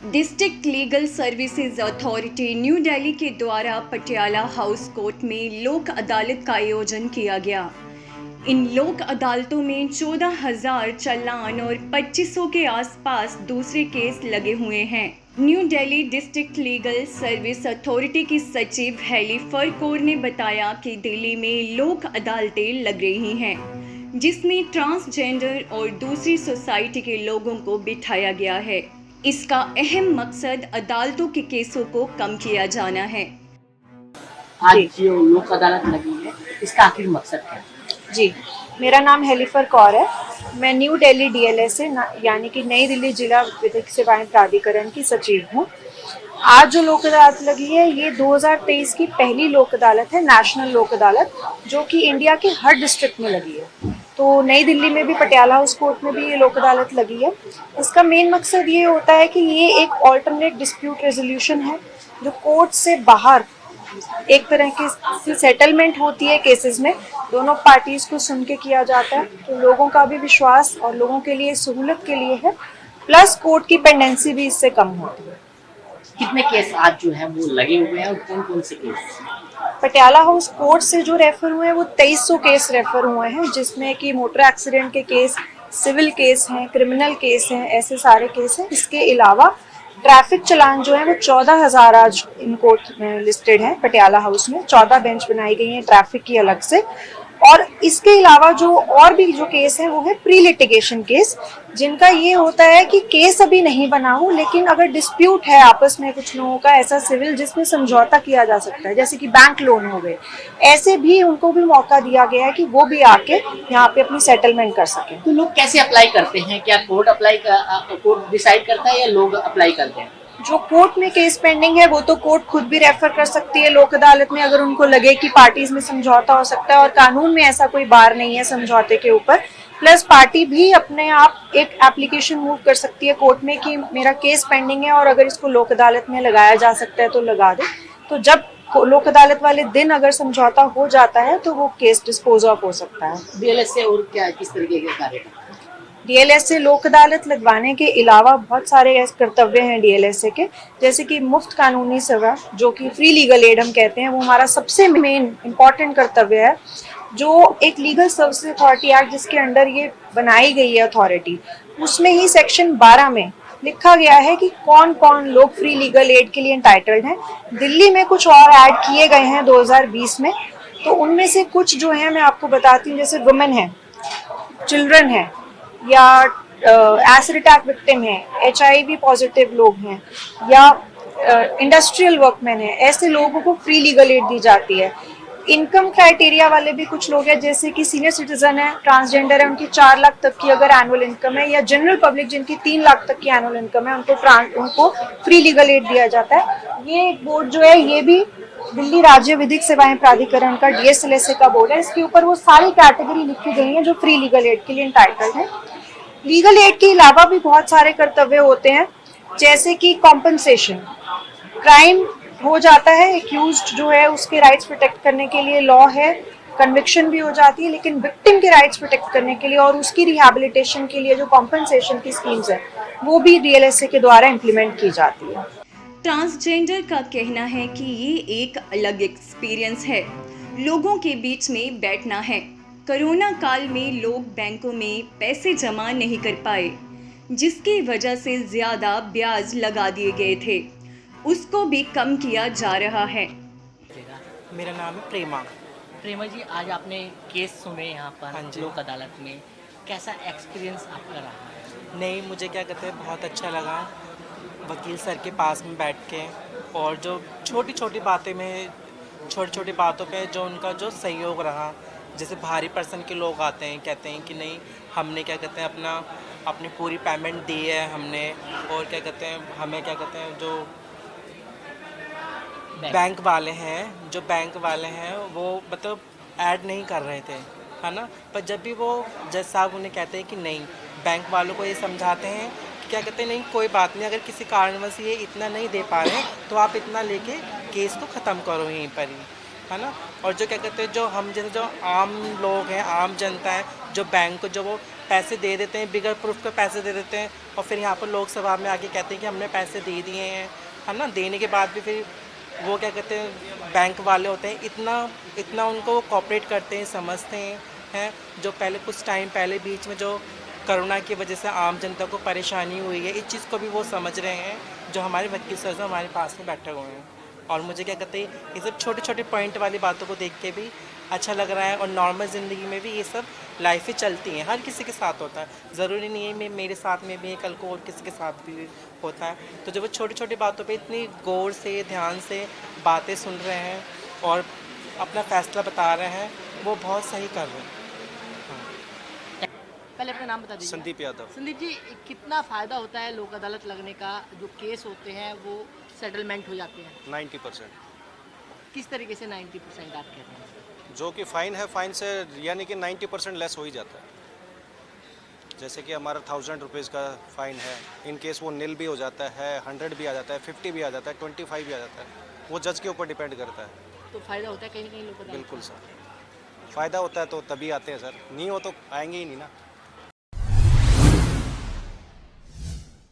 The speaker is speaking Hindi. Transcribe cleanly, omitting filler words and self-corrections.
District legal services authority new Delhi के द्वारा पटियाला हाउस कोर्ट में लोक अदालत का आयोजन किया गया। इन लोक अदालतों में 14,000 चालान और 2500 के आसपास दूसरे केस लगे हुए हैं। New Delhi district legal service authority की सचिव हेलीफर कौर ने बताया कि दिल्ली में लोक अदालतें लग रही हैं, जिसमें ट्रांसजेंडर और दूसरी सोसाइटी के लोगों को बिठाया गया है। इसका अहम मकसद अदालतों के केसों को कम किया जाना है। आज जो लोक अदालत लगी है, इसका आखिर मकसद क्या है? जी, मेरा नाम हेलीफर कौर है। मैं न्यू दिल्ली डीएलएस से यानी कि नई दिल्ली जिला विधिक सेवाएं प्राधिकरण की सचिव हूँ। आज जो लोक अदालत लगी है, ये 2023 की पहली लोक अदालत है, नेशनल लोक अदालत, जो कि इंडिया के हर डिस्ट्रिक्ट में लगी है। तो नई दिल्ली में भी पटियाला हाउस कोर्ट में भी ये लोक अदालत लगी है। इसका मेन मकसद ये होता है कि ये एक ऑल्टरनेट डिस्प्यूट रेजोल्यूशन है, जो कोर्ट से बाहर एक तरह की सेटलमेंट होती है केसेस में, दोनों पार्टीज को सुन के किया जाता है। तो लोगों का भी विश्वास और लोगों के लिए सहूलत के लिए है, प्लस कोर्ट की पेंडेंसी भी इससे कम होती है। कितने केस आज जो है वो लगे हुए हैं और कौन कौन से केस? पटियाला हाउस कोर्ट से जो रेफर हुए हैं वो 2300 केस रेफर हुए हैं, जिसमें कि मोटर एक्सीडेंट के केस, सिविल केस हैं, क्रिमिनल केस हैं, ऐसे सारे केस हैं। इसके अलावा ट्रैफिक चलान जो है वो 14,000 आज इन कोर्ट में लिस्टेड है। पटियाला हाउस में 14 बेंच बनाई गई हैं ट्रैफिक की अलग से। और इसके अलावा जो और भी जो केस है वो है प्री लिटिगेशन केस, जिनका ये होता है कि केस अभी नहीं बना हो, लेकिन अगर डिस्प्यूट है आपस में कुछ लोगों का ऐसा सिविल जिसमें समझौता किया जा सकता है, जैसे कि बैंक लोन हो गए, ऐसे भी उनको भी मौका दिया गया है कि वो भी आके यहाँ पे अपनी सेटलमेंट कर सकें। तो लोग कैसे अप्लाई करते हैं? क्या कोर्ट डिसाइड करता है या लोग अप्लाई करते हैं? जो कोर्ट में केस पेंडिंग है वो तो कोर्ट खुद भी रेफर कर सकती है लोक अदालत में, अगर उनको लगे कि पार्टीज में समझौता हो सकता है, और कानून में ऐसा कोई बार नहीं है समझौते के ऊपर। प्लस पार्टी भी अपने आप एक एप्लीकेशन मूव कर सकती है कोर्ट में कि मेरा केस पेंडिंग है और अगर इसको लोक अदालत में लगाया जा सकता है तो लगा दे। तो जब लोक अदालत वाले दिन अगर समझौता हो जाता है तो वो केस डिस्पोज ऑफ हो सकता है। डीएलएस से और क्या किस तरीके के कार्य करते हैं? डीएलएस से लोक अदालत लगवाने के अलावा बहुत सारे ऐसे कर्तव्य हैं डीएलएस के, जैसे कि मुफ्त कानूनी सेवा, जो कि फ्री लीगल एड हम कहते हैं, वो हमारा सबसे मेन इम्पॉर्टेंट कर्तव्य है। जो एक लीगल सर्विसेज अथॉरिटी एक्ट जिसके अंडर ये बनाई गई है अथॉरिटी, उसमें ही सेक्शन 12 में लिखा गया है कि कौन कौन लोग फ्री लीगल एड के लिए एंटाइटल्ड हैं। दिल्ली में कुछ और ऐड किए गए हैं 2020 में, तो उनमें से कुछ जो है मैं आपको बताती हूँ। जैसे वुमेन है, चिल्ड्रन है, या एसिड अटैक विक्टिम है, HIV पॉजिटिव लोग हैं, या इंडस्ट्रियल वर्कमैन है, ऐसे लोगों को फ्री लीगल एड दी जाती है। इनकम क्राइटेरिया वाले भी कुछ लोग हैं, जैसे कि सीनियर सिटीजन है, ट्रांसजेंडर है, उनकी 4 लाख तक की अगर एनुअल इनकम है, या जनरल पब्लिक जिनकी 3 लाख तक की एनुअल इनकम है, उनको फ्री लीगल एड दिया जाता है। ये बोर्ड जो है ये भी दिल्ली राज्य विधिक सेवाएं प्राधिकरण का DSLSA का बोर्ड है। इसके ऊपर वो सारी कैटेगरी लिखी गई है जो फ्री लीगल एड के लिए एंटाइटल्ड है। लीगल एड के अलावा भी बहुत सारे कर्तव्य होते हैं, जैसे कि कॉम्पनसेशन। क्राइम हो जाता है, एक्यूज्ड जो है उसके राइट्स प्रोटेक्ट करने के लिए लॉ है, कन्विक्शन भी हो जाती है, लेकिन विक्टिम के राइट्स प्रोटेक्ट करने के लिए और उसकी रिहैबिलिटेशन के लिए जो कॉम्पनसेशन की स्कीम्स है वो भी DLSA के द्वारा इम्प्लीमेंट की जाती है। ट्रांसजेंडर का कहना है कि ये एक अलग एक्सपीरियंस है, लोगों के बीच में बैठना है। कोरोना काल में लोग बैंकों में पैसे जमा नहीं कर पाए, जिसकी वजह से ज़्यादा ब्याज लगा दिए गए थे, उसको भी कम किया जा रहा है। मेरा नाम है प्रेमा। प्रेमा जी, आज आपने केस सुने यहाँ पर हाँ जी। लोक अदालत में, कैसा एक्सपीरियंस आपका रहा? नहीं, मुझे क्या कहते हैं, बहुत अच्छा लगा वकील सर के पास में बैठ के, और जो छोटी छोटी बातों पे जो उनका जो सहयोग रहा। जैसे भारी पर्सन के लोग आते हैं, कहते हैं कि नहीं, हमने क्या कहते हैं अपनी पूरी पेमेंट दी है हमने, और क्या कहते हैं हमें क्या कहते हैं जो बैंक वाले हैं वो मतलब ऐड नहीं कर रहे थे, है ना। पर जब भी वो जज साहब उन्हें कहते हैं कि नहीं, बैंक वालों को ये समझाते हैं कि क्या कहते हैं, नहीं कोई बात नहीं, अगर किसी कारणवश ये इतना नहीं दे पा रहे हैं तो आप इतना लेके केस को ख़त्म करो यहीं पर ही, है ना। और जो क्या कहते हैं जो हम जैसे जो आम लोग हैं, आम जनता है, जो बैंक को जो वो पैसे दे देते हैं, बिगर प्रूफ के पैसे दे देते हैं, और फिर यहाँ पर लोकसभा में आके कहते हैं कि हमने पैसे दे दिए हैं, है ना। देने के बाद भी फिर वो क्या कहते हैं, बैंक वाले होते हैं, इतना उनको कोऑपरेट करते हैं, समझते हैं। जो पहले कुछ टाइम पहले बीच में जो कोरोना की वजह से आम जनता को परेशानी हुई है, इस चीज़ को भी वो समझ रहे हैं, जो हमारे वकील सर जो हमारे पास में बैठे हुए हैं। और मुझे क्या कहते हैं, ये सब छोटे छोटे पॉइंट वाली बातों को देख के भी अच्छा लग रहा है। और नॉर्मल ज़िंदगी में भी ये सब लाइफें चलती हैं, हर किसी के साथ होता है, ज़रूरी नहीं है मेरे साथ में भी, कल को और किसी के साथ भी होता है। तो जब वो छोटी छोटी बातों पे इतनी गौर से, ध्यान से बातें सुन रहे हैं और अपना फैसला बता रहे हैं, वो बहुत सही कर रहे हैं। पहले अपना नाम बता दीजिए। संदीप यादव। संदीप जी, कितना फ़ायदा होता है लोक अदालत लगने का? जो केस होते हैं वो सेटलमेंट हो जाते हैं। 90%। किस तरीके से 90% आप कहते हैं? जो कि फ़ाइन है, फ़ाइन से यानी कि 90% लेस हो ही जाता है। जैसे कि हमारा 1000 रुपीज़ का फ़ाइन है, इन केस वो नील भी हो जाता है, 100 भी आ जाता है, 50 भी आ जाता है, 25 भी आ जाता है, वो जज के ऊपर डिपेंड करता है। तो फ़ायदा होता है कहीं ना कहीं लोक अदालत बिल्कुल सर, फ़ायदा होता है तो तभी आते हैं सर, नहीं हो तो आएंगे ही नहीं ना।